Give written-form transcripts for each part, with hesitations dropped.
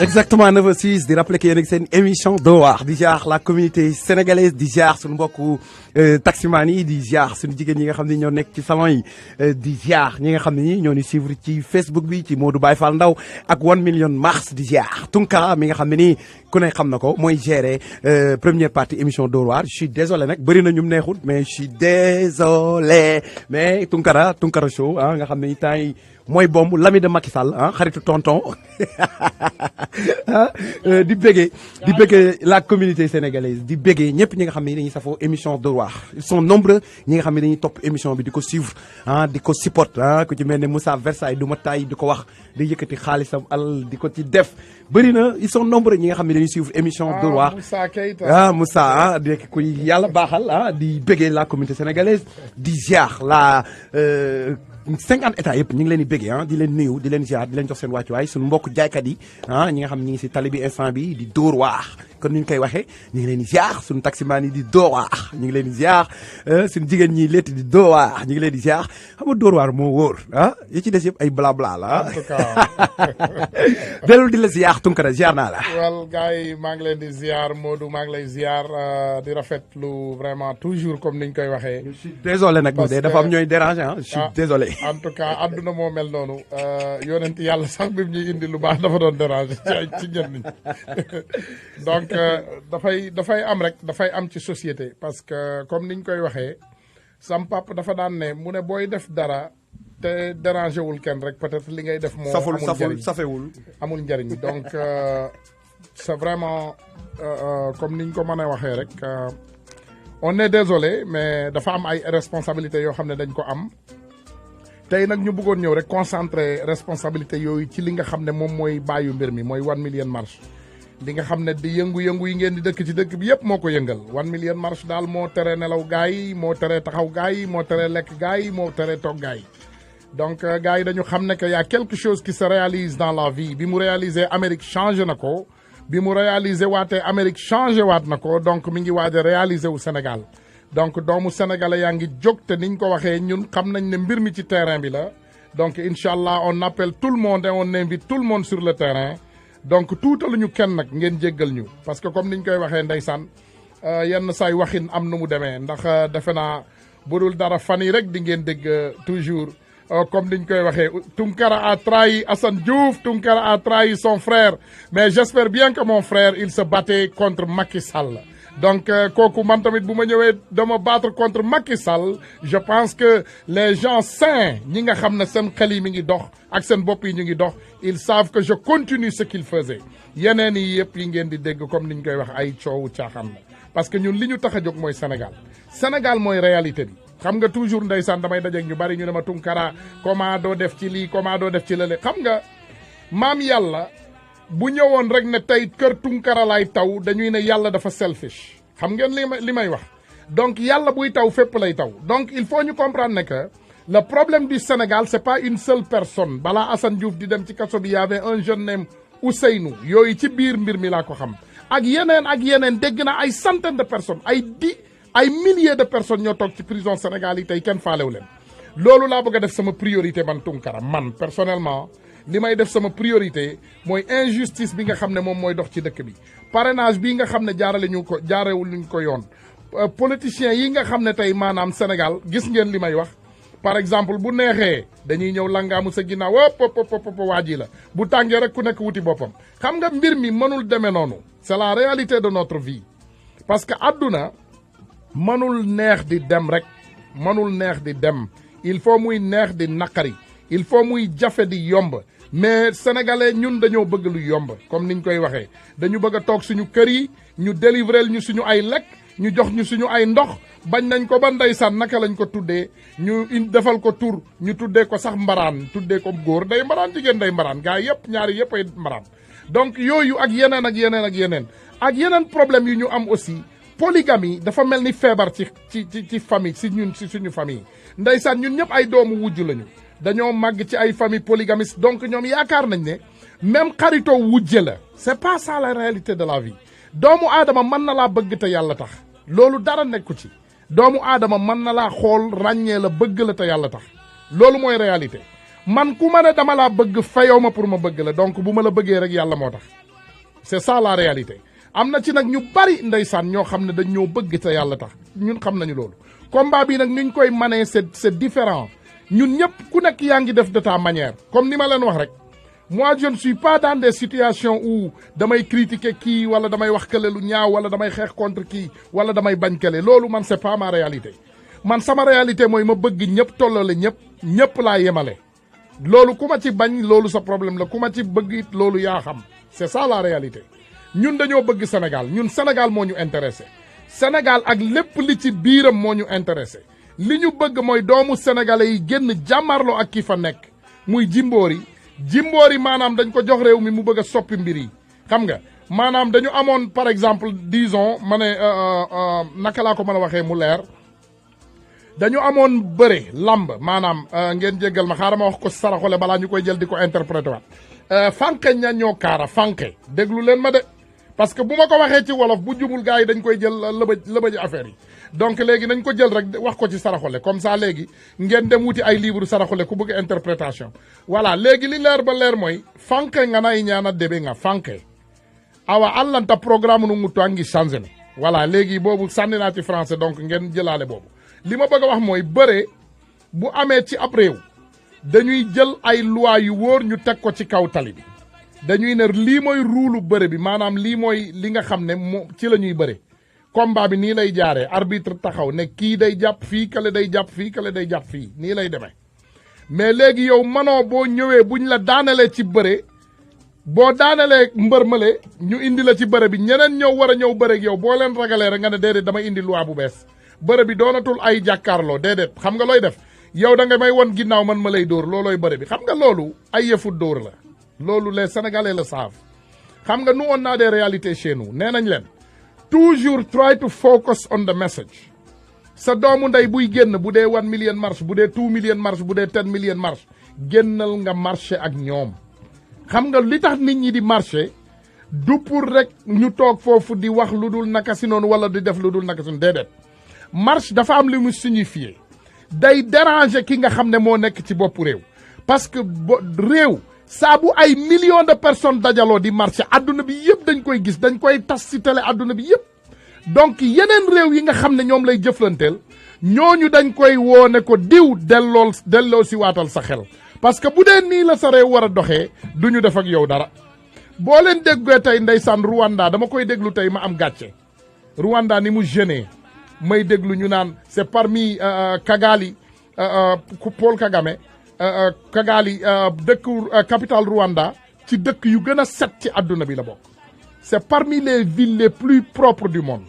exactement 9h06 di rappeler que yéen a ngi seen émission Dóor waar di jaar la communauté sénégalaise di jaar suñu mbokku taximan yi di jaar suñu jigéen ñi nga xam ne ñoo nekk ci salon yi di jaar ñi nga xam ne ñi ñoo ni suivre ci Facebook bi ci Modou Baye Fall Ndaw ak 1 million mars di jaar Tunkara mi nga xam ne nii ku ne xam na ko mooy gérer première partie émission Dóor waar je suis désolé nag bëri na ñu neexul mais je suis désolé mais Tunkara show ah nga xam ne temps yi mooy bomb l'ami de Macky Sall ah xaritu tonton di bëggee la communauté sénégalaise di bëggee ñëpp ñi nga xam ne dañuy safoo émission Dóor waar ils sont nombreux ñi nga xam ne dañuy topp émission bi di ko suivre ah di ko support ah ku ci mel ne Moussa Versailles du ma tay di ko wax di yëkkati xaalisam alal di ko ci def bëri na ils sont nombreux ñi nga xam ne dañuy suivre émission Dóor waar Moussa ah di ku yàlla baaxal ah di bëggee la communauté sénégalaise di ziar la 50 états yëpp ñu ngi leen di bëggee ah di leen nuyu di leen ziar di leen jox seen wàccuwaay suñu mbokk jaaykat yi ah ñi nga xam ñi ngi si tali bi instant bi di Dóor waar kon ni ñu koy waxee ñu ngi leen di ziar suñu taximaan yi di Dóor waar ñu ngi leen di ziar suñu jigéen ñi létt di Dóor waar ñu ngi leen di ziar xam nga Dóor waar moo wóor ah yi ci des yëpp ay blabla la en tout cas dellu di la ziar Tunkara ziar naa la. well gars yi maa ngi leen di ziar Modou maa ngi lay ziar di rafetlu vraiment toujours comme ni ñu koy waxee. je suis désolé nag de dafa am ñooy déranger ah je suis désolé. en tout cas adduna moo mel noonu yonent yàlla sax bi ñuy indi lu baax dafa doon déranger ci ñenn ñi donc dafay am rek dafay am ci société parce que comme niñ koy waxee sam pap dafa daan ne mu ne booy def dara te déranger wul kenn rek peut-être li ngay def moo safewul amul njariñ donc c'est vraiment comme niñ ko mën a waxee rek on est désolé mais dafa am ay responsabilités yoo xam ne dañ ko am tey nag ñu bëggoon ñëw rek concentrer responsabilité yooyu ci li nga xam ne moom mooy bàyyu mbir mi mooy 1 million marche li nga xam ne di yëngu-yëngu yi ngeen di dëkk ci dëkk bi yëpp moo ko yëngal 1 million marche daal moo tere nelaw gaay yi moo tere taxaw gaay yi moo tere lekk gaay yi moo tere toog gaay yi donc gaay yi dañu xam ne que y a quelque chose qui se réalise dans la vie bi mu réaliser Amérique changé na ko bi mu réaliser waatee Amérique changé waat na ko donc mi ngi waaj a réaliser wu Sénégal donc doomu sénégalais yaa ngi jóg te niñ ko waxee ñun xam nañ ne mbir mi ci terrain bi la donc incha allah on appelle tout le monde et on invite tout le monde sur le terrain donc tuutaluñu kenn nag ngeen jéggal ñu parce que comme niñ koy waxee ndeysaan yenn saay waxin am nu mu demee ndax defe naa budul dara fan yi rek di ngeen dégg toujours comme niñ koy waxee Tunkara a trahi Assane Diouf Tunkara a trahi son frère mais j'espère bien que mon frère il se battait contre Macky Sall donc kooku man tamit bu ma ñëwee dama battre contre Macky Sall je pense que les gens sains ñi nga xam ne seen xel yi mi ngi dox ak seen bopp yi ñu ngi dox ils savent que je continue ce qu'il faisait yeneen yi yëpp yi ngeen di dégg comme ni ñu koy wax ay coowu caaxaan la parce que ñun li ñu tax a jóg mooy Sénégal mooy réalité bi xam nga toujours ndeysaan damay dajeeg ñu bari ñu ne ma Tunkara comment doo def ci lii comment doo def ci lële xam nga maam yàlla bu ñëwoon rek ne tey kër Tunkara lay taw dañuy ne yàlla dafa selfish xam ngeen li may wax donc yàlla buy taw fépp lay taw donc il faut ñu comprendre ne que le problème du Sénégal c'est pas une seule personne balaa Assane Diouf di dem ci kaso bi y avait un jeune named Ousseynou yooyu ci biir mbir mi laa ko xam ak yeneen dégg na ay centaines de personnes ay milliers de personnes ñoo toog ci prison Sénégal yi tey kenn faalewu leen loolu laa bëgg a def sama priorité man Tunkara man personnellement li may def sama priorité mooy injustice bi nga xam ne moom mooy dox ci dëkk bi parrainage bii nga xam ne jaarewul ñu ko yoon politiciens yi nga xam ne tey maanaam Sénégal gis ngeen li may wax par exemple bu neexee dañuy ñëw langaamu sa ginnaaw wop waa ji la bu tàngee rek ku nekk wuti boppam xam nga mbir mi mënul demee noonu c'est la réalité de notre vie parce que àdduna mënul neex di dem rek mënul neex di dem il faut muy neex di naqari il faut muy jafe di yomb mais sénégalais ñun dañoo bëgg lu yomb comme niñ koy waxee dañu bëgg a toog suñu kër yi ñu délivrer ñu suñu ay lekk ñu jox ñu suñu ay ndox bañ nañ ko ba ndeysaan naka lañ ko tuddee ñu defal ko tur ñu tuddee ko sax mbaraan tuddee ko góor day mbaraan jigéen day mbaraan gaa yëpp ñaari yëpp ay mbaraan donc yooyu ak yeneen problème yu ñu am aussi polygamie dafa mel ni feebar ci famille si suñu famille ndeysaan ñun ñëpp ay doomu wujj lañu dañoo màgg ci ay famille polygamiste donc ñoom yaakaar nañ ne même xaritoo wujje la c'est pas ça la réalité de la vie doomu aadama mën na laa bëgg te yàlla tax loolu dara nekku ci doomu aadama mën na laa xool ràññee la bëgg la te yàlla tax loolu mooy réalité man ku ma ne dama laa bëgg fayoo ma pour ma bëgg la donc bu ma la bëggee rek yàlla moo tax c'est ça la réalité am na ci nag ñu bari ndeysaan ñoo xam ne dañ ñoo bëgg te yàlla tax ñun xam nañu loolu combat bi nag ni ñu koy manee c'est différent ñun ñëpp ku nekk yaa ngi def de ta manière comme ni ma leen wax rek moi je ne suis pas dans des situations où damay critiquer kii wala damay wax kële lu ñaaw wala damay xeex contre kii wala damay bañ kële loolu man c'est pas ma réalité man sama réalité mooy ma bëgg ñëpp tollale ñëpp laa yemale loolu ku ma ci bañ loolu sa problème la ku ma ci bëgg it loolu yaa xam c'est ça la réalité ñun dañoo bëgg Sénégal ñun Sénégal moo ñu intéressé Sénégal ak lépp li ci biiram moo ñu intéressé li ñu bëgg mooy doomu sénégalais yi génn jàmmarloo ak ki fa nekk muy jimboor yi maanaam dañ ko jox réew mi mu bëgg a soppi mbir yi xam nga maanaam dañu amoon par exemple disons ma ne naka laa ko mën a waxee mu leer dañu amoon bëre lamb maanaam ngeen jéggal ma xaaral ma wax ko saraxole balaa ñu koy jël di ko interpréter waat fanke ña ñoo kaara fanke déglu leen ma de parce que bu ma ko waxee ci wolof bu jubul gars yi dañ koy jël lëbëj affaire yi donc léegi nañ ko jël rek wax ko ci saraxole comme ça léegi ngeen dem wuti ay livre saraxole ku bëgg interprétation voilà léegi li leer ba leer mooy fanke nga nay ñaana debe nga fanke awa allanta programme nu mu ngi changé ne voilà léegi boobu sànni naa ci français donc ngeen jëlaale boobu li ma bëgg a wax mooy bëre bu amee ci ab réew dañuy jël ay loi yu wóor ñu teg ko ci kaw tali bi dañuy ne lii mooy ruulu bëre bi maanaam lii mooy li nga xam ne moo ci la ñuy bëre combat bi nii lay jaaree arbitre taxaw ne kii day jàpp fii kale day jàpp fii kale day jàpp fii nii lay demee mais léegi yow manoo boo ñëwee buñ la daanalee ci bëre boo daanalee mbër male ñu indi la ci bëre bi ñeneen ñëw war a ñëw bëre ak yow boo leen ragalee rek nga ne déedéet dama indi loi bu bees bëre bi doonatul ay jàkkaarloo déedéet xam nga looy def yow da nga may won ginnaaw man ma lay dóor loolooy bëre bi xam nga loolu ay yëfu dóor la loolu les Sénégalais le savent xam nga nous on a des réalités chez nous nee nañ leen toujours try to focus on the message sa doomu ndey buy génn bu dee 1 million marche bu dee 2 million marche bu dee 10 million marche génnal nga marché ak ñoom xam nga li tax nit ñi di marché du pour rek ñu toog foofu di wax lu dul naka si noonu wala di def lu dul naka si noonu déedéet marche dafa am li mu signifié day déranger ki nga xam ne moo nekk ci boppu réew parce que réew saa bu ay millions de personnes dajaloo di marché adduna bi yëpp dañ koy gis dañ koy tas ci télé adduna bi yëpp donc yeneen réew yi nga xam ne ñoom lay jëflanteel ñooñu dañ koy woone ko diw delloo si waatal sa xel parce que bu dee nii la sa réew war a doxee du ñu def ak yow dara boo leen déggee tey ndeysaan Rwanda dama koy déglu tey ma am gàcce Rwanda ni mu gêné may déglu ñu naan c'est parmi Kigali Paul Kagame Kigali dëkk capitale Rwanda ci dëkk yu gën a set ci àdduna bi la bokk c'est parmi les villes les plus propres du monde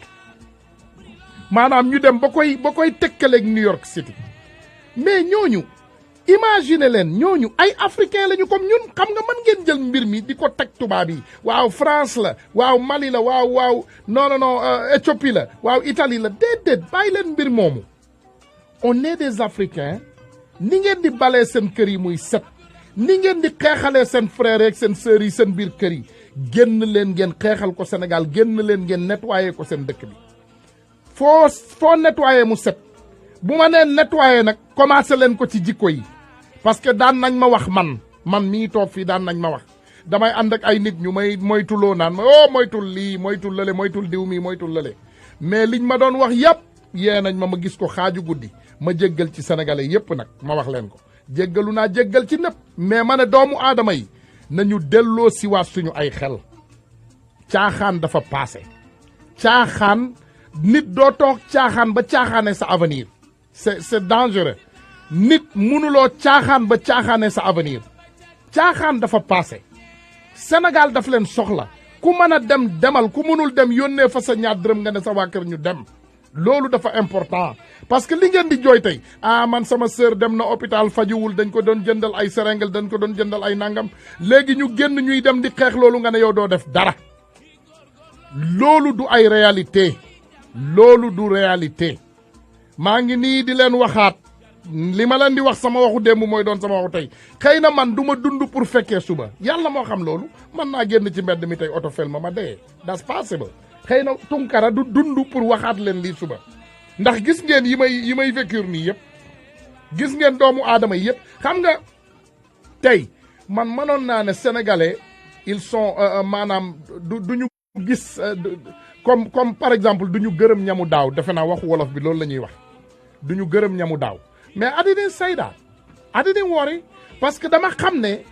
maanaam ñu dem ba koy tekkaleeg New York City mais ñooñu imagine leen ñooñu ay africain lañu comme ñun xam nga mën ngeen jël mbir mi di ko teg tubaab yi waaw France la waaw Mali la waaw non Éthiopie la waaw Italie la déedéet bàyyi leen mbir moomu on est des africains ni ngeen di balee seen kër yi muy set ni ngeen di xeexalee seen frères ak seen sœurs yi seen biir kër yi génn leen ngeen xeexal ko Sénégal génn leen ngeen nettoyer ko seen dëkk bi foo nettoyer mu set bu ma nee nettoyer nag commencé leen ko ci jikko yi parce que daan nañ ma wax man mii toog fii daan nañ ma wax damay ànd ak ay nit ñu may moytuloo naan ma moytul lii moytul lële moytul diw mii moytul lële mais liñ ma doon wax yëpp yee nañ ma gis ko xaaju guddi ma jéggal ci sénégalais yëpp nag ma wax leen ko jéggalu naa jéggal ci nëpp mais ma ne doomu aadama yi nañu delloo si waat suñu ay xel caaxaan dafa passé caaxaan nit doo toog caaxaan ba caaxaane sa avenir c'est dangereux nit mënuloo caaxaan ba caaxaane sa avenir caaxaan dafa passé Sénégal daf leen soxla ku mën a dem demal ku mënul dem yónnee fa sa ñaar dërëm nga ne sa waa kër ñu dem loolu dafa important parce que li ngeen di jooy tey man sama sœur dem na hôpital fajuwul dañ ko doon jëndal ay seringue dañ ko doon jëndal ay nangam léegi ñu génn ñuy dem di xeex loolu nga ne yow doo def dara loolu du ay réalité loolu du réalité maa ngi nii di leen waxaat li ma leen di wax sama waxu démb mooy doon sama waxu tey xëy na man du ma dund pour fekkee suba yàlla moo xam loolu mën naa génn ci mbedd mi tey oto fel ma dee that's possible xëy na Tunkara du dund pour waxaat leen lii suba ndax gis ngeen yi may vécure nii yëpp gis ngeen doomu aadama yi yëpp xam nga tey man mënoon naa ne sénégalais ils sont maanaam duñu gis comme par exemple duñu gërëm ñamu daaw defe naa waxu wolof bi loolu la ñuy wax duñu gërëm ñamu daaw mais I didn't say that I didn't worry parce que dama xam ne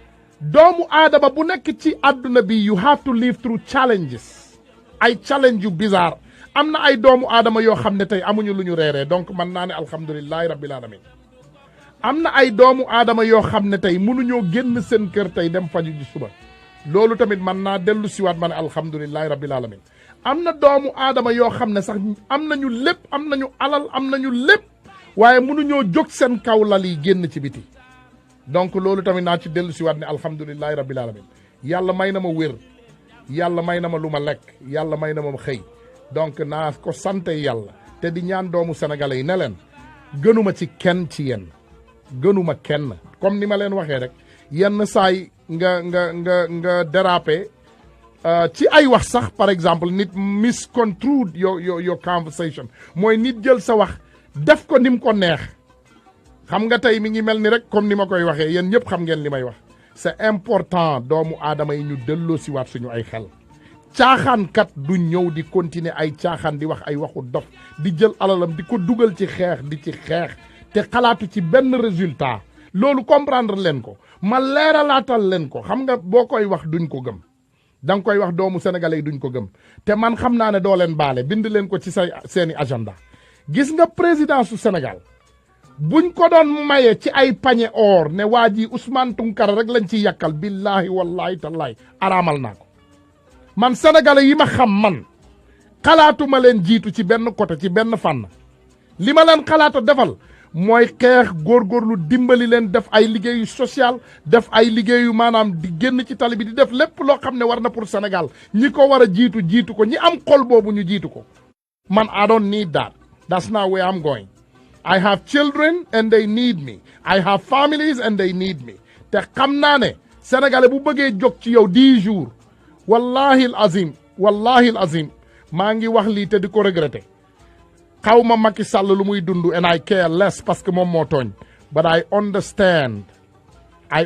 doomu aadama bu nekk ci àdduna bi you have to live through challenges ay challenge yu bizarre am na ay doomu aadama yoo xam ne tey amuñu lu ñu reeree donc man naa ne alhamdulilahi rabbil alamin am na ay doomu aadama yoo xam ne tey mënuñoo génn seen kër tey dem faju ji suba loolu tamit man naa dellu siwaat ma ne alhamdulilahi rabbil alamin am na doomu aadama yoo xam ne sax am nañu lépp am nañu alal am nañu lépp waaye mënuñoo jóg seen kaw lal yi génn ci biti donc loolu tamit naa ci dellu siwaat ne alhamdulilahi rabbil alamin yàlla may na ma wér yàlla may na ma lu ma lekk yàlla may na ma xëy donc naa ko sante yàlla te di ñaan doomu sénégalais yi ne leen gënuma ci kenn ci yéen gënuma kenn comme ni ma leen waxee rek yenn saay nga déraper ci ay wax sax par exemple nit misconstrued your conversation mooy nit jël sa wax def ko ni mu ko neex xam nga tey mi ngi mel ni rek comme ni ma koy waxee yéen ñëpp xam ngeen li may wax c'est important doomu aadama yi ñu delloo si waat suñu ay xel caaxaankat du ñëw di continuer ay caaxaan di wax ay waxu dof di jël alalam di ko dugal ci xeex di ci xeex te xalaatu ci benn résultat loolu comprendre leen ko ma leeralaatal leen ko xam nga boo koy wax duñ ko gëm da nga koy wax doomu sénégalais yi duñ ko gëm te man xam naa ne doo leen baale bind leen ko ci seeni agenda gis nga président su Sénégal buñ ko doon maye ci ay pañe or ne waa ji Ousmane Tounkara rek lañ ci yàkkal billahi wallahi tallahi araamal naa ko man sénégalais yi ma xam man xalaatuma leen jiitu ci benn côté ci benn fànn li ma leen xalaata defal mooy xeex góorgóorlu dimbali leen def ay liggéeyu social def ay liggéeyu maanaam di génn ci tali bi di def lépp loo xam ne war na pour Sénégal ñi ko war a jiitu ko ñi am xol boobu ñu jiitu ko man I don't need that that's not where I'm going I have children and they need me I have families and they need me te xam naa ne sénégalais bu bëggee jóg ci yow 10 jours wallahi al azim maa ngi wax lii te di ko regretter xaw ma Macky Sall lu muy dund and I care less parce que moom moo tooñ but I understand I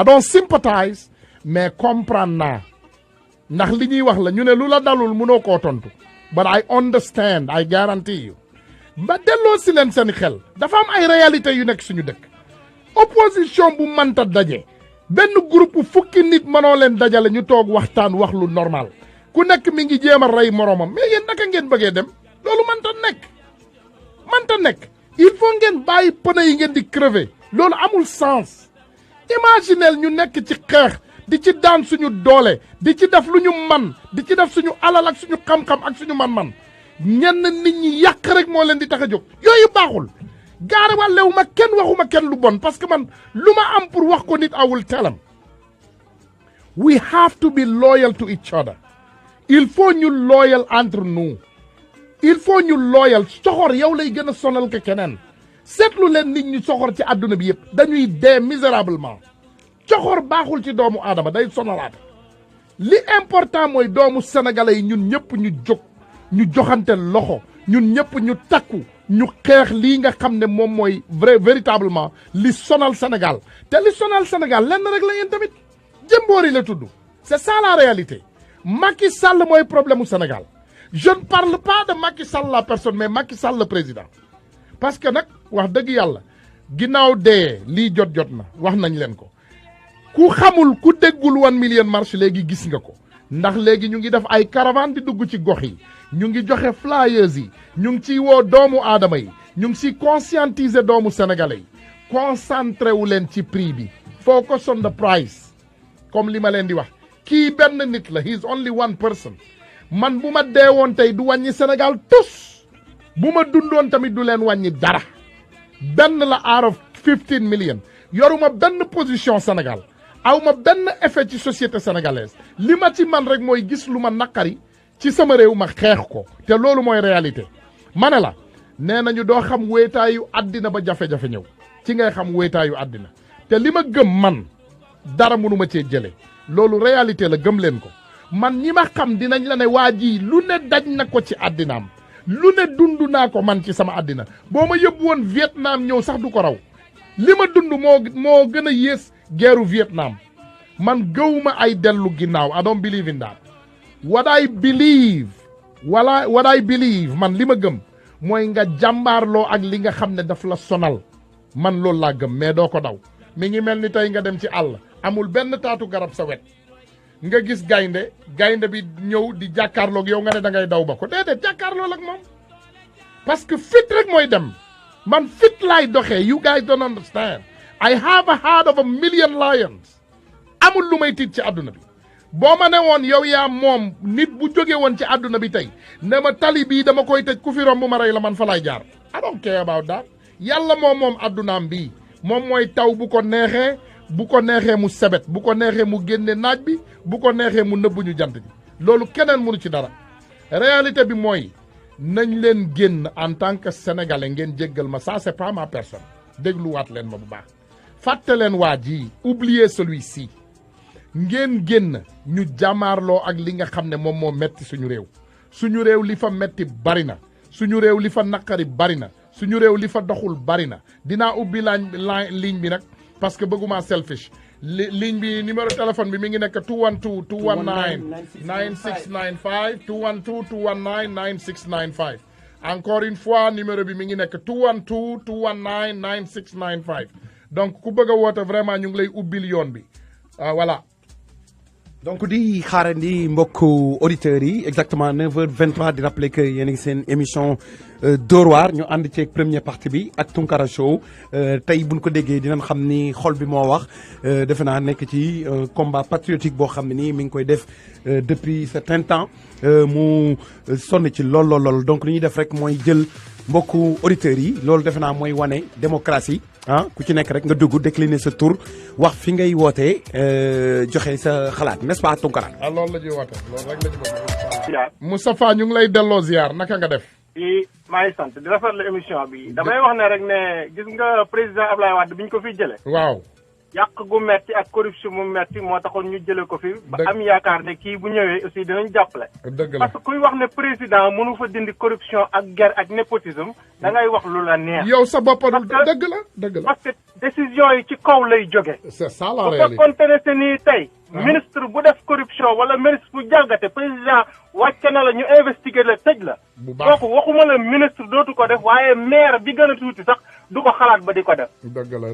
don't sympathize mais comprendre naa ndax li ñuy wax la ñu ne lu la dalul mënoo koo tontu but I understand I guarantee you ba delloo si leen seen xel dafa am ay réalité yu nekk suñu dëkk opposition bu mënta daje benn groupe fukki nit mënoo leen dajale ñu toog waxtaan wax lu normal ku nekk mi ngi jéem a rey moromam mais yéen naka ngeen bëggee dem loolu mënta nekk il faut ngeen bàyyi pneu yi ngeen di crever loolu amul sens imaginel ñu nekk ci xeex di ci daan suñu doole di ci def lu ñu man di ci def suñu alal ak suñu xam-xam ak suñu man-man ñenn nit ñi yàq rek moo leen di tax a jóg yooyu baaxul gaare wàllewu ma kenn waxuma kenn lu bon parce que man lu ma am pour wax ko nit I will tell them we have to be loyal to each other il faut ñu loyal entre nous il faut ñu loyal soxor yow lay gën a sonal ko keneen seetlu leen nit ñi soxor ci àdduna bi yëpp dañuy dee misérablement soxor baaxul ci doomu aadama day sonalaate li important mooy doomu sénégalais yi ñun ñëpp ñu jóg ñu joxante loxo ñun ñëpp ñu takku ñu xeex lii nga xam ne moom mooy véritablement li sonal Sénégal te li sonal Sénégal lenn rek la yéen tamit jëmboori la tudd c'est ça la réalité Macky Sall mooy problème mu Sénégal je ne parle pas de Macky Sall la personne mais Macky Sall le président parce que nag wax dëgg yàlla ginnaaw dee lii jot na wax nañ leen ko ku xamul ku déggul 1 million marche léegi gis nga ko ndax léegi ñu ngi def ay caravane di dugg ci gox yi ñu ngi joxe flyers yi ñu ngi ciy woo doomu aadama yi ñu ngi ciy conscientiser doomu sénégalais yi concentré wu leen ci prix bi focus on the price comme li ma leen di wax kii benn nit la he is only one person man bu ma deewoon tey du wàññi Sénégal tous bu ma dundoon tamit du leen wàññi dara benn la out of 15 million yoruma benn position Sénégal awma benn effet ci société sénégalaise li ma ci man rek mooy gis lu ma naqari ci sama réew ma xeex ko te loolu mooy réalité ma ne la nee nañu doo xam wéetaayu àddina ba jafe-jafe ñëw ci ngay xam wéetaayu àddina te li ma gëm man dara mënuma cee jële loolu réalité la gëm leen ko man ñi ma xam dinañ la ne waa ji lu ne daj na ko ci àddinaam lu ne dund naa ko man ci sama àddina boo ma yóbbu woon Vietnam ñëw sax du ko raw li ma dund moo gën a yées guerru Vietnam man gëwuma ay dellu ginnaaw. I don't believe in that. What I believe man li ma gëm mooy nga jàmbaarloo ak li nga xam ne daf la sonal man loolu laa gëm mais doo ko daw mi ngi mel ni tey nga dem ci àll amul benn taatu garab sa wet nga gis gaynde bi ñëw di jàkkaarloog yow nga ne da ngay daw ba ko déedéet jàkkaarlool ak moom parce que fit rek mooy dem man fit laay doxee you guys don't understand I have a heart of a million lions amul lu may tiit ci àdduna bi boo ma ne woon yow yaa moom nit bu jóge woon ci àdduna bi tey ne ma tali bii dama koy tëj ku fi romb ma rey la man fa laay jaar I don't care about that yàlla moom àddunaam bii moom mooy taw bu ko neexee mu sebet bu ko neexee mu génne naaj bi bu ko neexee mu nëbbuñu jant bi loolu keneen mënu ci dara réalité bi mooy nañ leen génn en tant que sénégalais ngeen jéggal ma ça c'est pas ma personne dégluwaat leen ma bu baax fàtte leen waa ji oubliez celui-ci ngeen génn ñu jàmmaarloo ak li nga xam ne moom moo metti suñu réew li fa metti bari na suñu réew li fa naqari bari na suñu réew li fa doxul bari na dinaa ubbi ligne bi nag parce que bëgguma selfish ligne bi numéro téléphone bi mi ngi nekk 212 219 9695 212 219 9695 encore une fois numéro bi mi ngi nekk 212 219 9695 donc ku bëgg a woote vraiment ñu ngi lay ubbil yoon bi voilà. donc di xaarandi mbokku auditeurs yi exactement 9h23 di rappeler que yéen a ngi seen émission Dóor waar ñu ànd ceeg première partie bi ak Tunkara Show tey buñ ko déggee dinañ xam ni xol bi moo wax defe naa nekk ci combat patriotique boo xam ne nii mi ngi koy def depuis certain temps mu sonn ci lool donc li ñuy def rek mooy jël mbokku auditeurs yi loolu defe naa mooy wane démocratie ku ci nekk rek nga dugg décliner sa tour wax fi ngay wootee joxe sa xalaat n'est-ce pas Tunkara. loolu la ñuy woote loolu rek la ñu bëgg. Moustapha ñu ngi lay delloo ziar naka nga def. maa ngi sant di rafetlu émission bi damay wax ne rek ne gis nga président Ablaye Wade bi ñu ko fi jëlee. waaw. yàq gu metti ak corruption mu metti moo taxoon ñu jëlee ko fi. ba am yaakaar ne kii bu ñëwee aussi dinañ jàppale. dëgg la parce que kuy wax ne président mënu fa dindi corruption ak guerre ak népotisme da ngay wax lu la neex. yow sa bopp dëgg la. parce que décision yi ci kaw lay jóge. c'est ça la réalité bu fekkoon ne nii tey. ministre bu def corruption wala ministre bu jalgate président wàcce na la ñu investiguer la tëj la. bu baax kooku waxuma la ministre dootu ko def waaye maire bi gën a tuuti sax du ko xalaat ba di ko def. dëgg la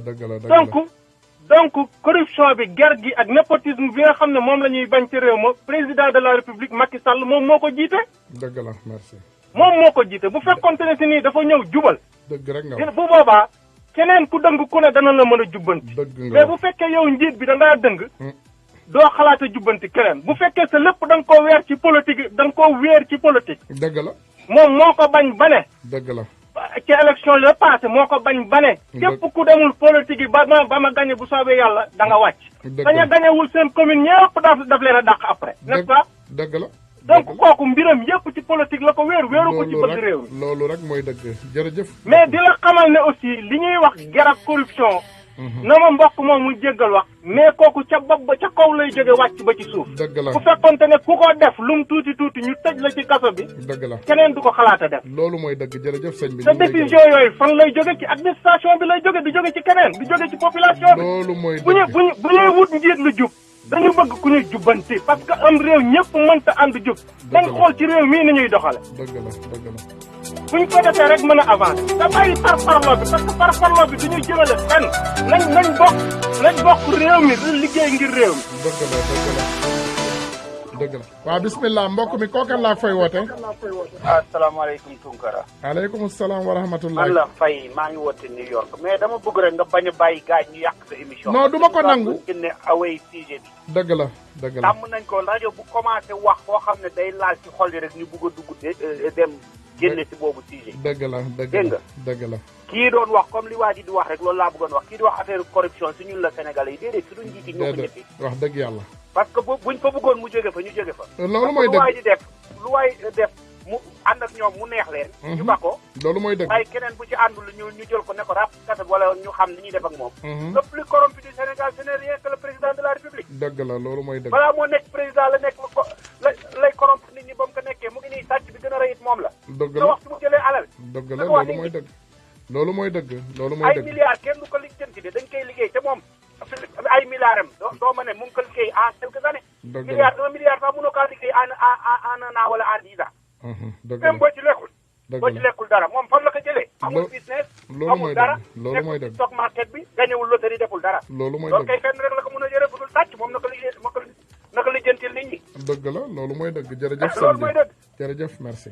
donc corruption bi guerre gi ak népotisme bi nga xam ne moom la ñuy bañ ci réew ma président de la république Macky Sall moom moo ko jiite. dëgg la merci. moom moo ko jiite bu fekkoon ne si nii dafa ñëw jubal. dëgg rek nga bu boobaa keneen ku dëng ku ne dana la mën a jubbanti. mais bu fekkee yow njiit bi da ngaa dëng. doo xalaata jubbanti keneen bu fekkee sa lépp da nga koo weer ci politique da nga koo weer ci politique. dëgg la. moom moo ko bañ ba ne. dëgg la. ci élection la passé moo ko bañ ba ne. képp ku demul politique yi ba ma gañe bu soobee yàlla da nga wàcc. dañ a gañewul seen commune ñëpp daf leen a dàq après. n'est-ce pas. dëgg la. donc kooku mbiram yëpp ci politique la ko wéeru ko ci bëgg réew mi. loolu rek mooy dëgg jërëjëf. mais di la xamal ne aussi li ñuy wax guerre ak corruption. na ma mbokk moom mu jéggal wax. mais kooku ca bopp ba ca kaw lay jóge wàcc ba ci suuf. dëgg la bu fekkonte ne ku ko def lu mu tuuti ñu tëj la ci kaso bi. dëgg la keneen du ko xalaata def. loolu mooy dëgg jërëjëf sëñ bi. te décision yooyu fan lay jóge ci administration bi lay jóge du jóge ci keneen du jóge ci population bi. loolu mooy dëgg bu ñuy wut njiit lu jub. dañu bëgg ku ñu jubbanti parce que am réew ñëpp mënta ànd jub. dañ xool ci réew mii ni ñuy doxale. dëgg la. buñ ko defee rek mën a avancer. te bàyyi parparloo bi parce que parparloo bi du ñuy jëmale fenn. nañ bokk réew mi di liggéey ngir réew mi. dëgg la. waaw bismillah mbokk mi kookan laa fay woote. asalaamaaleykum Tunkara. aleykum salaam wa rahmatullah. man la Faye maa ngi woote New York mais dama bëgg rek nga bañ a bàyyi gars ñu yàq sa émission. non du ma ko nangu. ne away sujet bi. dëgg la. tàmm nañ ko rajo bu commencé wax koo xam ne day laal ci xol yi rek ñu bëgg a dugg dem génne si boobu sujet. dëgg la. dëgg la. kii doon wax comme li waa ji di wax rek loolu laa bëggoon wax kii di wax affaire corruption si ñun la Sénégalais yi déedéet suñu njiit yi ñoo ko ñëppi. wax dëgg yàlla. parce que buñ fa bëggoon mu jóge fa ñu jóge fa. loolu mooy dëgg lu waay def mu ànd ak ñoom mu neex leen. ñu ba ko. loolu mooy dëgg. waaye keneen bu ci àndul ñu jël ko ne ko rap kaset wala ñu xam li ñuy def ak moom. le plus corrompu du Sénégal ce n'est rien que le président de la République. dëgg la loolu mooy dëgg. balaa moo nekk président la nekk lay corrompre nit ñi ba mu ko nekkee mu ngi nii sàcc bi gën a rëy it moom la. dëgg la wax ci mu jëlee alal. dëgg la loolu mooy dëgg. loolu mooy dëgg. ay milliards kenn du ko lijjanti de dañ koy liggéey te moom ay milliards am doo ma ne mu ngi ko liggéey en quelques années. milliard 1 milliard sax mënoo kaa liggéey en un an wala en 10 ans. même boo ci lekkul. boo ci lekkul dara moom fan la ko jëlee. amul business amul dara nekkul ci stock market bi gañewul loterie deful dara. loolu kay fenn rek la ko mën a jëlee fu dul sàcc moom naka lijjantil nit ñi. dëgg la loolu mooy dëgg jërëjëf. loolu mooy dëgg. jërëjëf merci.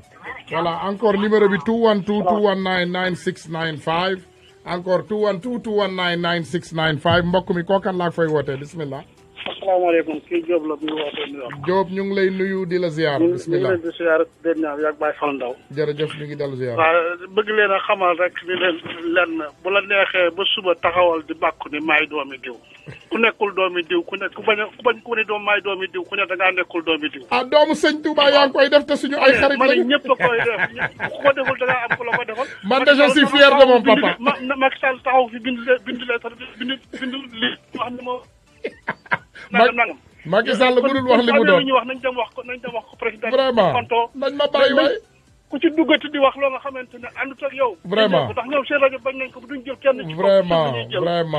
voilà encore numéro bi 212 219 9695 encore 212 219 9695 mbokk mi kookan laa fay wootee bismillah. asalaamaaleykum kii Diop la bu ñu wootee New York. Diop ñu ngi lay nuyu di la ziar. bismillah ñu ngi leen di ziar den ñaaw yàgg Baye Fall Ndaw. jërëjëf ñu ngi dellu ziar. waaw bëgg leen a xamal rek ni leen lenn bu la neexee ba suba taxawal di bàkku ni maay doomi diw ku nekkul doomi diw ku nekk ku bañ ku ne doom maay doomi diw ku ne da ngaa nekkul doomi diw. ah doomu sëñ Touba yaa ngi koy def te suñu ay xarit lañu. ñëpp a koy def ku ko deful da ngaa am ku la ko defal. man de je suis fier de mon papa. Macky Sall taxaw fi bind li wax ne moo. nangam. Macky Sall mënul wax li mu doon ñu wax nañ dem wax ko président. vraiment nañ ma bàyyi waay. ku ci duggati di wax loo nga xamante ne àndut ak yow. vraiment ndax ñoom seen rajo bañ nañ ko duñ jël kenn. ci vraiment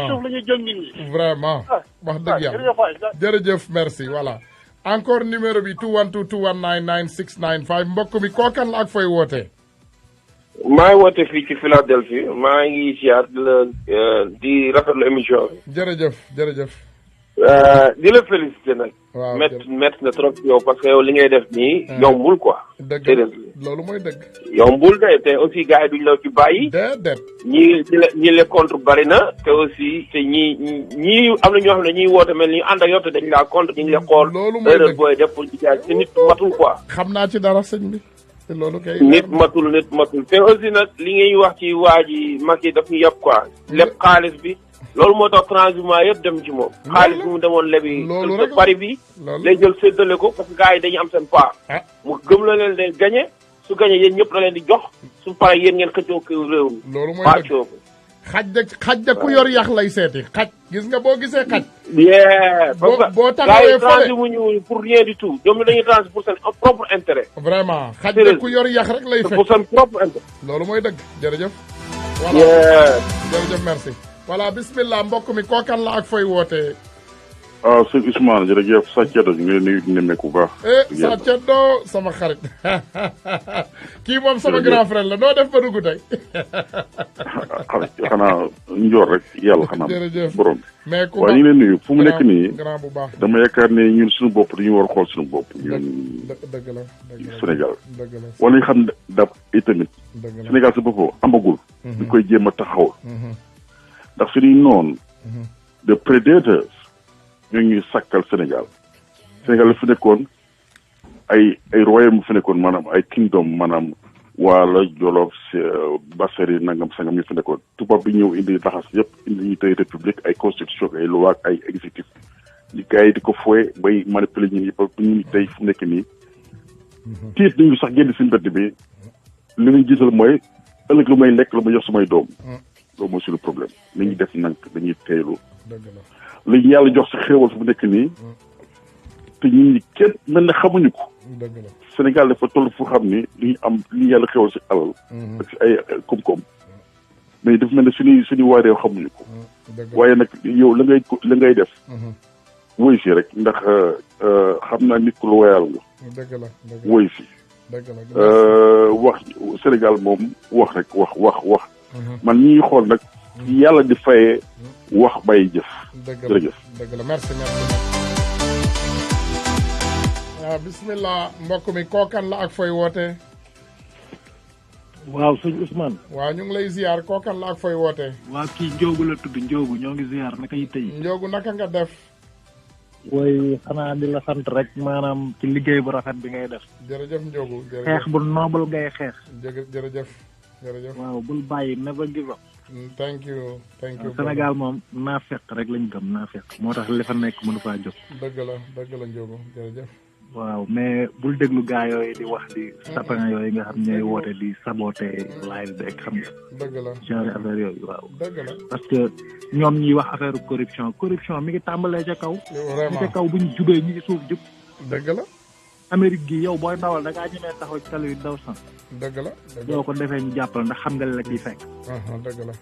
suuf la ñuy jël nit ñi. vraiment wax dëgg yàlla jërëjëf merci voilà. encore numéro bi 212 219 9695 mbokk mi kookan la ak fooy wootee. maa ngi woote fii ci Philadelphie maa ngi ziar di rafetlu émission bi. jërëjëf. di la félicité nag. waaw métti na trop yow parce que yow li ngay def nii. yombul quoi. dëgg loolu mooy dëgg. yombul de te aussi gars yi duñ la ci bàyyi. déedéet. ñi le contre bari na te aussi te ñii am na ñoo xam ne ñiy woote mel ni ànd ak yow te dañ laa contre ñu ngi la xool. loolu mooy dëgg booy def pour jaay te nit matul quoi. xam naa ci dara sëñ bi. te loolu kay nit matul te aussi nag li ngay wax ci waa ji Macky daf ñu yëpp quoi. lépp xaalis bi. loolu moo tax transhumance yëpp dem ci moom. xaalis bi mu demoon lebi. loolu rek pari bi. lay jël séddale ko parce que gars yi dañuy am seen part. mu gëm la leen day gagné su gagné yéen ñëpp la leen di jox su paree yéen ngeen xëccoo ko réew mi. loolu mooy dëgg xaj de ku yor yax lay seeti xaj. gis nga boo gisee xaj. boo taxawee fële transhumé pour rien du tout ñoom dañuy transhumé pour seen propre intérêt. vraiment xaj de ku yor yax rek lay fekk pour seen propre intérêt. loolu mooy dëgg jërëjëf. voilà jërëjëf merci. voilà bismillah mbokk mi kookan la ak fooy wootee. sëñ Ousmane jërëjëf Sa Ceddo ñu ngi lay nuyu di nemmeeku bu baax. Sa Ceddo sama xarit kii moom sama grand frère la noo def ba dugg tey. xanaa njoor rek yàlla xanaa. jërëjëf borom bi. mais ku waaye ñu ngi lay nuyu fu mu nekk nii. grand bu baax dama yaakaar ne ñun suñu bopp dañu war a xool suñu bopp. ñun dëgg la Sénégal. dëgg la war nañu xam dab itamit. dëgg la Sénégal sa boppam amagul. ñu koy jéem a taxawal. ndax suñuy noonu. de prédateurs. ñoo ngi sàkkal Sénégal la fi nekkoon ay royaume fi nekkoon maanaam ay kingdom maanaam waala Jolof Basseri nangam sangam ñu fi nekkoon tubaab bi ñëw indi laxas yëpp indi ñu tey république ay constitution ay loi ak ay exécutif li gars yi di ko fooye bay manipuler ñun yëpp ñu tey fu nekk nii tiit nañu sax génn si mbedd bi li ñu gisal mooy ëllëg lu may lekk lu may jox sumay doom loolu mooy suñu problème li ñuy def nag dañuy teelu li ñu yàlla jox si xéewal fu mu nekk nii te ñun ñi kenn mel ne xamuñu ko. Sénégal dafa toll fu xam ni li ñu am li ñu yàlla xéewal si alal. ak si ay koom-koom. mais dafa mel ne suñu waa réew xamuñu ko. waaye nag yow la ngay def. woy si rek ndax xam naa nit ku lu woyal nga. woy si. wax Sénégal moom wax rek wax. man ñi xool nag. yàlla di fayee wax bay jëf. jërëjëf dëgg la merci. waaw bismillah mbokk mi kookan la ak fooy wootee. waaw sëñ Ousmane. waaw ñu ngi lay ziar kookan la ak fooy wootee. waa kii Ndiogu la tudd Ndiogu ñoo ngi ziar naka yi tey. Ndiogu naka nga def. woy xanaa di la sant rek maanaam ci liggéey bu rafet bi ngay def. jërëjëf Ndiogu jërëjëf. xeex bu noble ngay xeex. jërëjëf. waaw bul bàyyi never give up. thank you. Sénégal moom naa fekk rek lañ gëm naa fekk moo tax li fa nekk mënu faa jóg. dëgg la Ndiogu jërëjëf. waaw mais bul déglu gaa yooyu di wax di sapin yooyu nga xam ñooy woote di saboté live beeg xam nga. dëgg la genre affaire yooyu waaw. dëgg la parce que ñoom ñiy wax affaire corruption mi ngi tàmbalee ca kaw. vraiment ca kaw bu ñu jubee ñi ci suuf jub. dëgg la. Amérique gi yow booy dawal da ngaa ñemee taxaw ci tali bi daw san. dëgg la yoo ko defee ñu jàppal ndax xam nga la ciy fekk. dëgg la.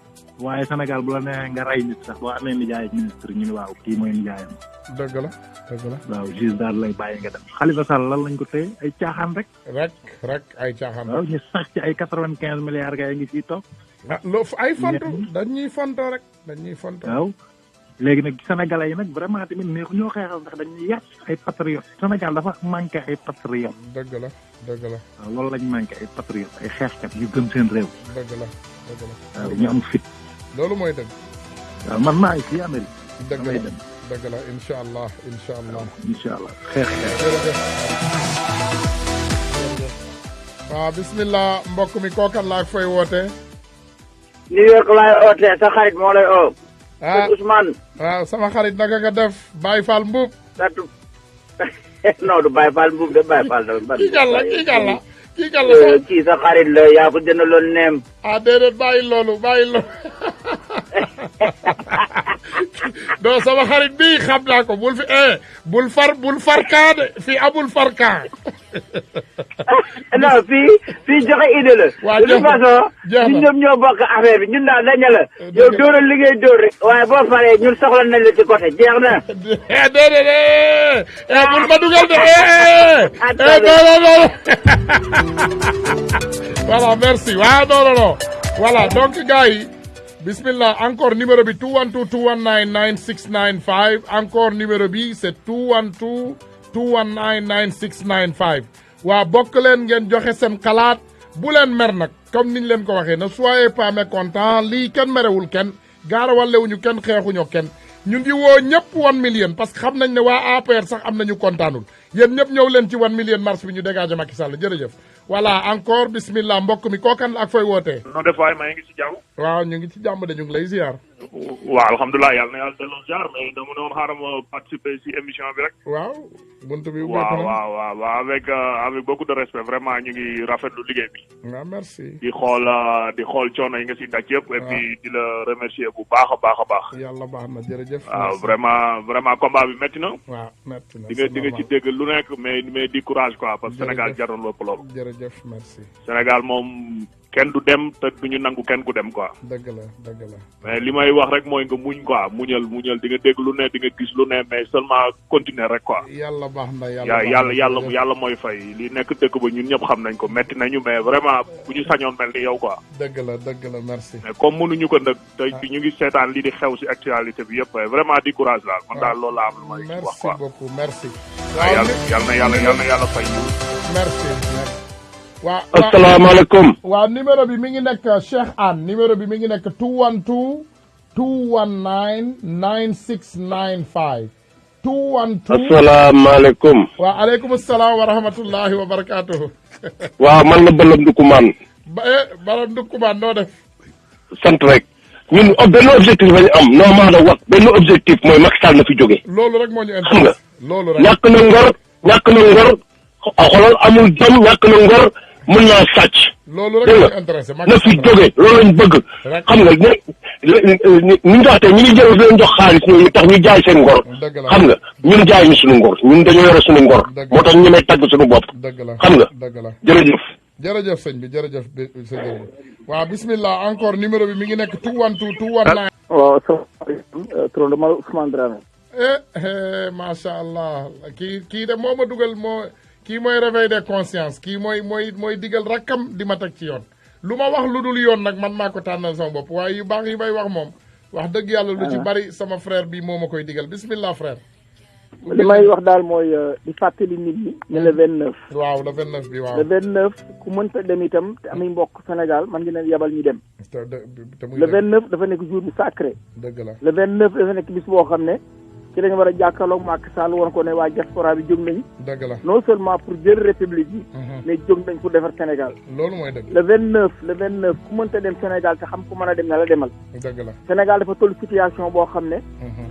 waaye Sénégal bu la neexee nga rey nit sax boo amee nijaay ministre ñu ne waaw kii mooy nijaayam. dëgg la dëgg la. waaw juge daal lay bàyyi nga dem Khalifa Sall lan lañ ko téye ay caaxaan rek. rek ay caaxaan. waaw ñu sax ci ay 95 milliards gars yi ngi fii toog. loo ay fonto dañuy fonto rek dañuy fonto. waaw léegi nag sénégalais yi nag vraiment tamit neexu ñoo xeexal ndax dañuy yàq ay patriotes. Sénégal dafa manqué ay patriotes. dëgg la dëgg la. waaw loolu lañ manqué ay patriotes ay xeexkat yu gëm seen réew. dëgg la dëgg la. waaw ñu am fit. loolu mooy dëgg. waaw man maa ngi fii Amérique. dëgg la dem. dëgg la incha allah incha allah. incha allah xeex. waaw bismillah mbokk mi kookan laa fay woote. New York laay ootee sa xarit moo lay oo. Ousmane. waaw sama xarit naka nga def Baye Fall Mbuub. non du Baye Fall Mbuub de Baye Fall da. kii gàlla kii sa xarit la yaa ko jëndaloon neem. déedéet bàyyi loolu non sama xarit bii xam naa ko bul far kaa de fii amul far kaa. non fii joxe idée la. waaw de toute façon ñun ñoom ñoo bokk affaire bi ñun daal dañu la. yow dóoral li ngay dóor rek. waaye boo paree ñun soxla nañ la ci côté jeex na. déedéet bul ma dugal de non. voilà merci waaw non voilà donc gars yi bismillah encore numéro bi 212 219 9695 encore numéro bi c'est 212 219 9695 waa bokk leen ngeen joxe seen xalaat bu leen mer nag comme niñ leen ko waxee ne soyez pas mécontent lii kenn merewul kenn gaarawallewuñu kenn xeexuñu kenn ñu ngi woo ñëpp 1 million parce que xam nañ ne waa APR sax am nañu kontaanul yéen ñëpp ñëw leen ci 1 million mars bi ñu dégagé Macky Sall jërëjëf voilà encore bismillah mbokk mi kookan ak fooy wootee. noo def waay maa ngi ci jàmm. waaw ñu ngi ci jàmm de ñu ngi lay ziar. waaw alhamdulilah yàlla na yàlla delloo ziar mais dama ne woon xaaral ma participer si émission bi rek. waaw buntu bi. waaw avec beaucoup de respect vraiment ñu ngi rafetlu liggéey bi. waaw merci. di xool coono yi nga si daj yëpp. et puis di la remercier bu baax a baax. yàlla baax na jërëjëf. waaw vraiment combat bi métti na. waaw métti na di nga ci dégg lu nekk mais di courage quoi parce que Sénégal jaroon lépp loolu. jërëjëf merci. Sénégal moom kenn du dem te duñu nangu kenn ku dem quoi. dëgg la. mais li may wax rek mooy nga muñ quoi muñal di nga dégg lu ne di nga gis lu ne mais seulement continuer rek quoi. yàlla baax na yàlla mooy fay li nekk dëkk ba ñun ñëpp xam nañ ko metti nañu mais vraiment bu ñu sañoon mel ni yow quoi. dëgg la merci. mais comme mënuñu ko nag te ñu ngi seetaan lii di xew si actualité bi yëpp vraiment di courage daal man daal loolu laa am lu may wax quoi. merci beaucoup merci. waaw yàlla na yàlla fay ñu. merci. waaw asalaamaaleykum. waaw numéro bi mi ngi nekk Cheikh Anne numéro bi mi ngi nekk 212 219 9695 212. asalaamaaleykum. waaw aleykum salaam wa rahmatullahi wa barakaatuhu. waaw man la Balam Ndukumaan. Balam Ndukumaan noo def. sant rek ñun benn objectif la ñu am non maa la wax benn objectif mooy Macky Sall na fi jóge. loolu rek moo ñu xam nga loolu rek ñàkk na ngor xoolal amul jom ñàkk na ngor mën naa sàcc. loolu rek moo ñu intéressé na fi jóge loolu lañ bëgg. xam nga ni ñu tax tey ñu ngi jël leen jox xaalis ñu tax ñu jaay seen ngor. xam nga ñun jaay ñu suñu ngor ñun dañoo yore suñu ngor. moo tax ñu may tagg suñu bopp. xam nga jërëjëf sëñ bi jërëjëf sëñ bi waaw bismillah encore numéro bi mi ngi nekk 212 219. waaw salaamaaleykum turam dama Ousmane Dramé. macha allah kii de moo ma dugal kii mooy réveil des consciences kii mooy digal rakkam di ma teg ci yoon lu ma wax lu dul yoon nag man maa ko tànnal sama bopp waaye yu baax yi may wax moom wax dëgg yàlla lu ci bari sama frère bi moo ma koy digal bismillah frère. li may wax daal mooy di fàttali nit ñi ne le 29. waaw le 29 bi waaw. le 29 ku mënta dem itam te amuy mbokk Sénégal man ngi leen yabal ñu dem. le 29 dafa nekk jour bi sacré. dëgg la le 29 dafa nekk bis boo xam ne ci lañu war a jàkkaarloog Macky Sall woon ko ne waa diaspora bi jóg nañ. dëgg la non seulement pour jël république bi. mais jóg nañ pour defar Sénégal. loolu mooy dëgg. le 29 ku mënta dem Sénégal te xam ku mën a dem na la demal. dëgg la Sénégal dafa toll situation boo xam ne.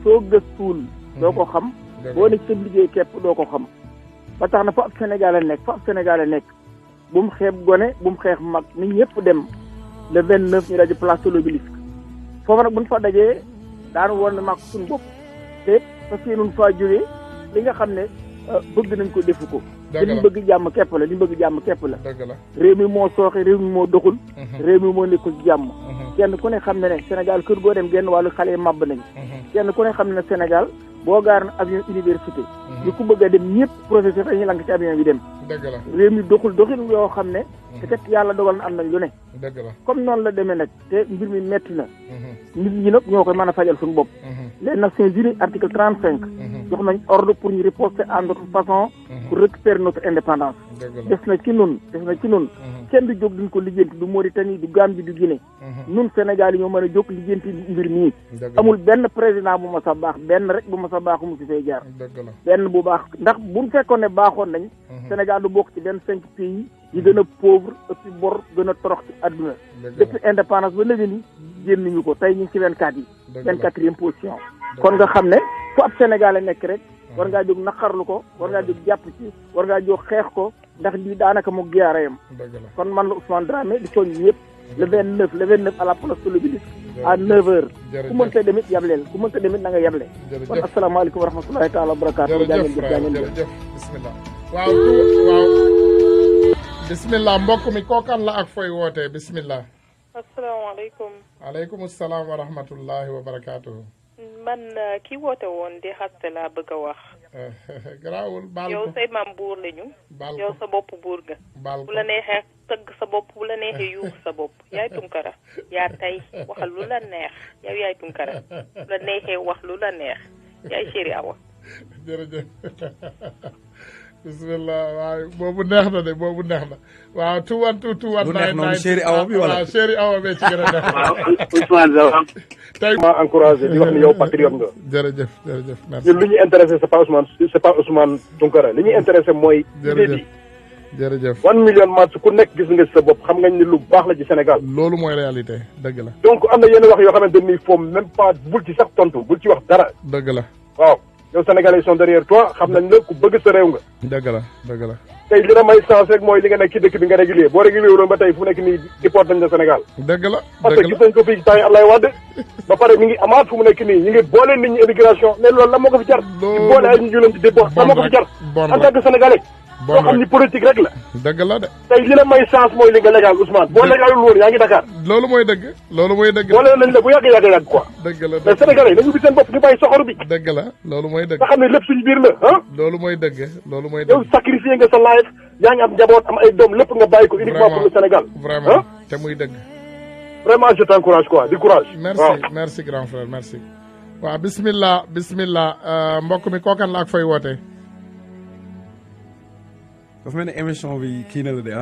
soo gëstuwul doo ko xam. boo nekk sa liggéey képp doo ko xam. ba tax na fa ab Sénégal a nekk bu mu xeeb gone bu mu xeex mag nit ñëpp dem le 29 ñu daje place de l'Obélisque foofu nag bu ñu fa dajee daanu woon na mag suñu bopp te parce que nun faa jógee li nga xam ne bëgg nañ ko defu ko te li bëgg jàmm képp la li bëgg jàmm képp la réew mi moo sooxe réew mi moo doxul réew mi moo nekkul jàmm kenn ku ne xam ne ne Sénégal kër goo dem genn wàllu xale yi màbb nañu kenn ku ne xam ne ne Sénégal boo gaar na avion université ñu ko bëgg a dem ñëpp professeur dañuy lang ci avion bi dem réew mi doxul doxul yoo xam ne peut-être yàlla dogal na am nañ lu ne comme noonu la demee nag te mbir mi metti na nit ñi nag ñoo koy mën a fajal suñu bopp les Nations Unies article 35 jox nañ ordre pour ñu riposter à notre façon pour récupérer notre indépendance des na ci nun kenn du jóg duñ ko lijjanti du Mauritanie du Gambie du Guinée nun Sénégal yi ñoo mën a jóg lijjanti mbir mii amul benn président bu ma sa baax benn rek bu ma sa baax mu si fay jaar benn bu baax ndax buñ fekkoon ne baaxoon nañ Sénégal du bokk ci 25 pays yi gën a pauvre ëppi bor gën a torox ci àdduna depuis indépendance ba léegi ni génn ñu ko tey ñu ngi ci 24 yi 24e position kon nga xam ne fu ab Sénégalais nekk rek war ngaa jóg naqarlu ko war ngaa jóg jàpp ci war ngaa jóg xeex ko ndax lii daanaka mu giyaarayam kon man la Ousmane Dramé di soñ ñëpp le 29 à la place de l'Obélisque à 9h ku mënta demit yableel ku mënta demit na nga yable kon asalaamaaleykum wa rahmatulahi taala wa barakaatu jërëjëf bismillah waaw bismillah mbokk mi kookan la ak fooy wootee bismillah asalaamaaleykum aleykum salaam wa rahmatullahi wa barakaatuhu man ki woote woon di xaste laa bëgg a wax garaawul baal yow say maam buur lañu yow sa bopp buur nga bu la neexee tëgg sa bopp bu la neexee yuux sa bopp yaay Tunkara yaa tey waxal lu la neex yow yaay Tunkara bu la neexee wax lu la neex yaay Chéri Awa jërëjëf bismillah waaw boobu neex na de boobu neex na waaw 212 219 Chéri Awa bi wala Chéri Awa bi ci gën a neex waaw Ousmane Zawa tey ma encouragé di wax ni yow patriote nga jërëjëf merci ñun li ñu intéressé c'est pas Ousmane Tounkara li ñuy intéressé mooy jërëjëf 1 million match ku nekk gis nga sa bopp xam nga ni lu baax la ci Sénégal loolu mooy réalité dëgg la donc am na yenn wax yoo xamante ni foofu même pas bul ci sax tontu bul ci wax dara dëgg la waaw yow Sénégalais yi sont derrière toi xam nañ la ku bëgg sa réew nga dëgg la tey li la may chance rek mooy li nga nekk ci dëkk bi nga régulier boo régulier wuroon ba tey fu nekk nii déport nañ la Sénégal dëgg la parce que gis nañ ko fii ci temps yi Ablaye Wade ba pare mi ngi amaat fu mu nekk nii ñi ngi boole nit ñi immigration mais loolu la moo ko fi jar di boole ay ñu leen di déport la moo ko fi jar en tant que Sénégalais boo xam ni politique rek la dëgg la de tey li la may chance mooy li nga légal Ousmane boo légalul woon yaa ngi Dakar loolu mooy dëgg boole nañ la bu yàgg quoi dëgg la mais Sénégalais nañu gis seen bopp ñu bàyyi soxor bi dëgg la loolu mooy dëgg nga xam ne lépp suñu biir la loolu mooy dëgg yow sacrifié nga sa life yaa ngi am njaboot am ay doom lépp nga bàyyi ko uniquement pour le Sénégal vraiment te muy dëgg vraiment je t'encourage quoi du courage merci grand frère merci waaw bismillah mbokk mi kookan la ak fay wootee dafa mel ne émission bi kii na la de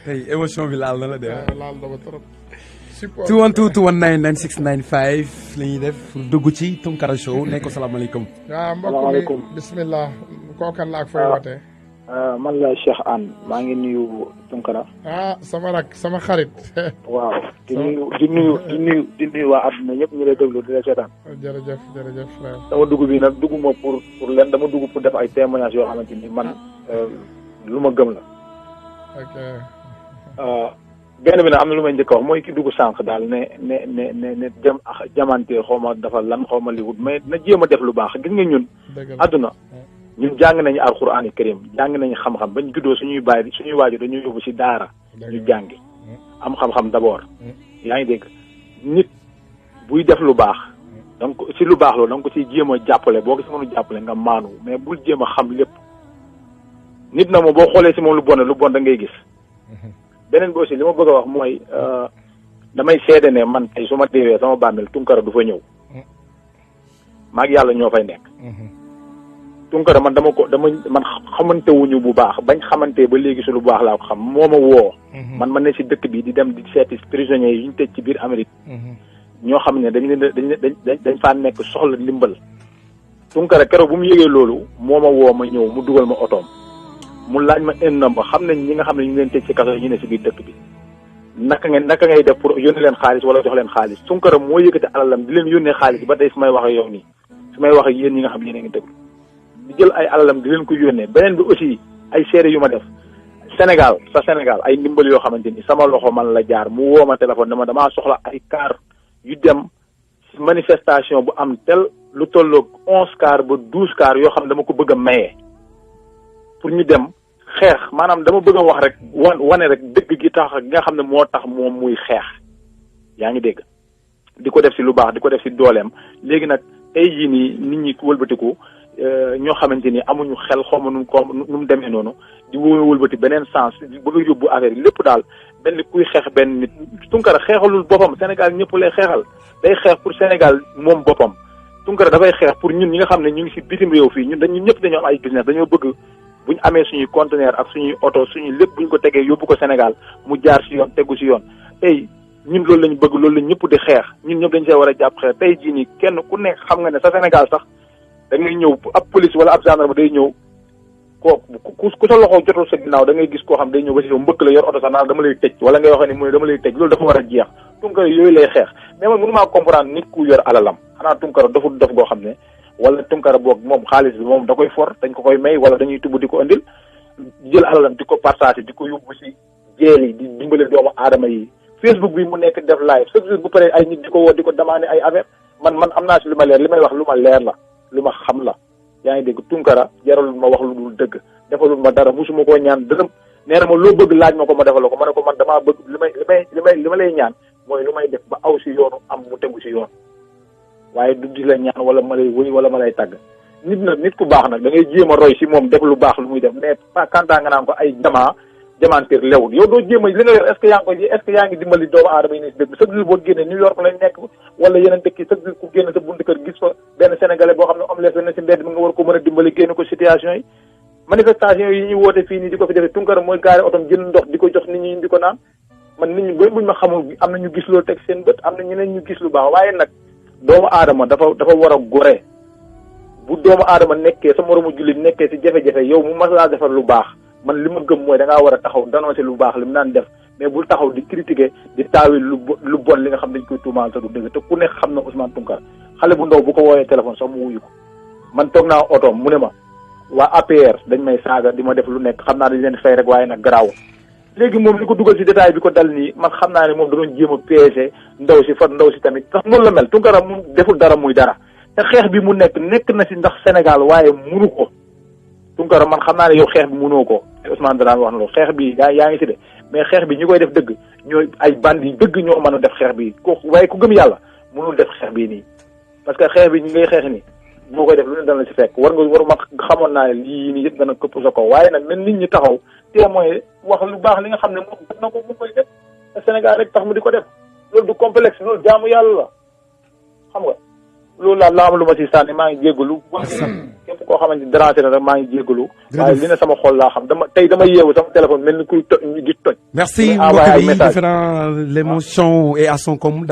tey émission bi laal na la de laal na ma trop 212 219 9695 la ñuy def pour dugg ci Tounkara Show ne ko salaamaaleykum waaw mbokk mi bismillah kookan la ak fay wootee man la Cheikh Anne maa ngi nuyu Tounkara sama rak sama xarit waaw di nuyu waa àdduna ñëpp ñu lay déglu di la seetaan jërëjëf frère dama dugg bi nag dugguma pour leen dama dugg pour def ay témoignages yoo xamante ni man lu ma gëm la benn bi nag am na lu may njëkk a wax mooy ki dugg sànq daal ne jamante xaw ma dafa lan xaw ma li wut mais na jéem a def lu baax gis nga ñun àdduna ñun jàng nañu alxuraani karim jàng nañu xam-xam bañ juddoo suñuy waajur dañuy yóbbu ci daara ñu jàngi am xam-xam d'abord yaa ngi dégg nit buy def lu baax donc ci lu baax loolu da nga ko ciy jéem a jàppale boo ko ci mënu jàppale nga maanu mais bul jéem a xam lépp nit na moom boo xoolee ci moom lu bon da ngay gis beneen bi aussi li ma bëgg a wax mooy damay seede ne man tey su ma deewee sama bàmmeel Tounkara du fa ñëw maag yàlla ñoo fay nekk Tounkara man man xamante wuñu bu baax bañ xamante ba léegi su lu baax laa ko xam moo ma woo man ne ci dëkk bi di dem di seeti prisonniers yi ñu tëj ci biir Amérique ñoo xam ne dañ faa nekk soxla ndimbal Tounkara keroog bu mu yëgee loolu moo ma woo ma ñëw mu dugal ma otoom mu laaj ma un nombre xam nañ ñi nga xam ne ñu leen tëj ci kaso yi ñu ne ci biir dëkk bi naka ngay def pour yónnee leen xaalis wala jox leen xaalis Tounkara moo yëkkati alalam di leen yónnee xaalis ba tey su may wax ak yow nii su may wax ak yéen ñi nga xam ne yéen a ngi déglu di jël ay alalam di leen ko yónnee beneen bi aussi ay seede yu ma def Sénégal ay ndimbal yoo xamante ni sama loxo man la jaar mu woo ma téléphone dama damaa soxla ay car yu dem ci manifestation bu am tel lu tolloog 11 car ba 12 car yoo xam ne dama ko bëgg a maye pour ñu dem xeex maanaam dama bëgg a wax rek wane rek dëgg gi tax nga xam ne moo tax moom muy xeex yaa ngi dégg di ko def si lu baax di ko def si dooleem léegi nag tey jii nii nit ñi wëlbatiku ñoo xamante ni amuñu xel xawma nu mu demee noonu di wëlbati beneen sens di bëgg a yóbbu affaire yi lépp daal benn kuy xeex benn nit Tunkara xeexalul boppam Sénégal ñëpp lay xeexal day xeex pour Sénégal moom boppam Tunkara dafay xeex pour ñun ñi nga xam ne ñu ngi si bitim réew fii ñun ñëpp dañoo am ay business dañoo bëgg buñ amee suñuy conteneur ak suñuy oto suñuy lépp buñ ko tegee yóbbu ko Sénégal mu jaar si yoon tegu si yoon tey ñun loolu lañu bëgg loolu lañ ñëpp di xeex ñun ñëpp dañ see war a jàpp xeex tey jii nii kenn ku nekk xam nga ne sa Sénégal sax da ngay ñëw ab police wala ab gendarme day ñëw ku sa loxo jotul sa ginnaaw da ngay gis koo xam day ñëw ba si yow mbëkk la yor oto sax naan dama lay tëj wala ngay wax ne mu ne dama lay tëj loolu dafa war a jeex Tunkara yooyu lay xeex mais man mënu maa comprendre nit ku yor alalam xanaa Tunkara doful dof goo xam ne wala Tunkara boog moom xaalis bi moom da koy for dañ ko koy may wala dañuy tubb di ko indil jël alalam di ko partager di ko yóbbu si jeel yi di dimbale doomu aadama yi Facebook bi mu nekk def live chaque jour bu paree ay nit di ko woo di ko demander ay affaire man am naa si lu ma leer li may wax lu ma leer la lu ma xam la yaa ngi dégg Tunkara jaralul ma wax lu dul dëgg defalul ma dara musuma koo ñaan dërëm nee na ma loo bëgg laaj ma ko ma defal ko ma ne ko man damaa bëgg li ma lay ñaan mooy lu may def ba aw si yoonu am mu tegu si yoon waaye du di la ñaan wala ma lay wëy wala ma lay tàgg nit ku baax nag da ngay jéem a roy si moom def lu baax lu muy def mais pas kantaa nga naan ko ay jamanteer lewul yow doo jéem a li nga yor est-ce que yaa ngi dimbali doomu aadama yi ni si dëkk bi chaque jour boo génnee New York lañ nekk wala yeneen dëkk yi chaque jour ku génn sa buntu kër gis fa benn sénégalais boo xam ne homeless na si mbedd mi nga war ko mën a dimbali génn ko situation yi manifestation yi ñuy woote fii nii di ko fi defee Tunkara mooy gaare otom jënd ndox di ko jox nit ñi di ko naan man nit ñi buñ ma xamul am na ñu gis loolu teg seen bët am na ñeneen ñu gis lu baax waaye nag doomu aadama dafa war a gore bu doomu aadama nekkee sa moromu jullit nekkee si jafe-jafe yow mu mas laa defar lu baax man li ma gëm mooy da ngaa war a taxaw dénoncer lu baax li mu naan def mais bul taxaw di critiquer di taawil lu bon li nga xam dañ koy tuumaal te du dëgg te ku nekk xam na Ousmane Tunkara xale bu ndaw bu ko woowee téléphone sax mu wuyu ko man toog naa otoom mu ne ma waa APR dañ may saaga di ma def lu nekk xam naa dañ leen fay rek waaye nag garaaw léegi moom li ko dugal si détail bi ko dal nii man xam naa ne moom da doon jéem a piéger ndaw si tamit ndax noonu la mel Tunkara mu deful dara muy dara te xeex bi mu nekk na si ndax Sénégal waaye munu ko Tunkara man xam naa ne yow xeex bi munoo ko Ousmane Dramé wax na loolu xeex bi yaa ngi si de mais xeex bi ñi koy def dëgg ñooy ay bandi yi dëgg ñoo mën a def xeex bi waaye ku gëm yàlla mënul def xeex bii nii parce que xeex bi ñi ngay xeex nii boo koy def lu ne dana la si fekk war ma xamoon naa ne lii nii yëpp dana këpp sa kaw waaye nag na nit ñi taxaw témoin wax lu baax li nga xam ne moom def na ko mu koy def te Sénégal rek tax mu di ko def loolu du complexe loolu jaamu yàlla la xam nga loolu laa am lu ma si sànni maa ngi jéggalu képp koo xamante déranger na rek maa ngi jéggalu waaye li ne sama xol laa xam dama yeewu sama téléphone mel ni kuy toj di toj merci mbokk bi différent l'émotion est à son comble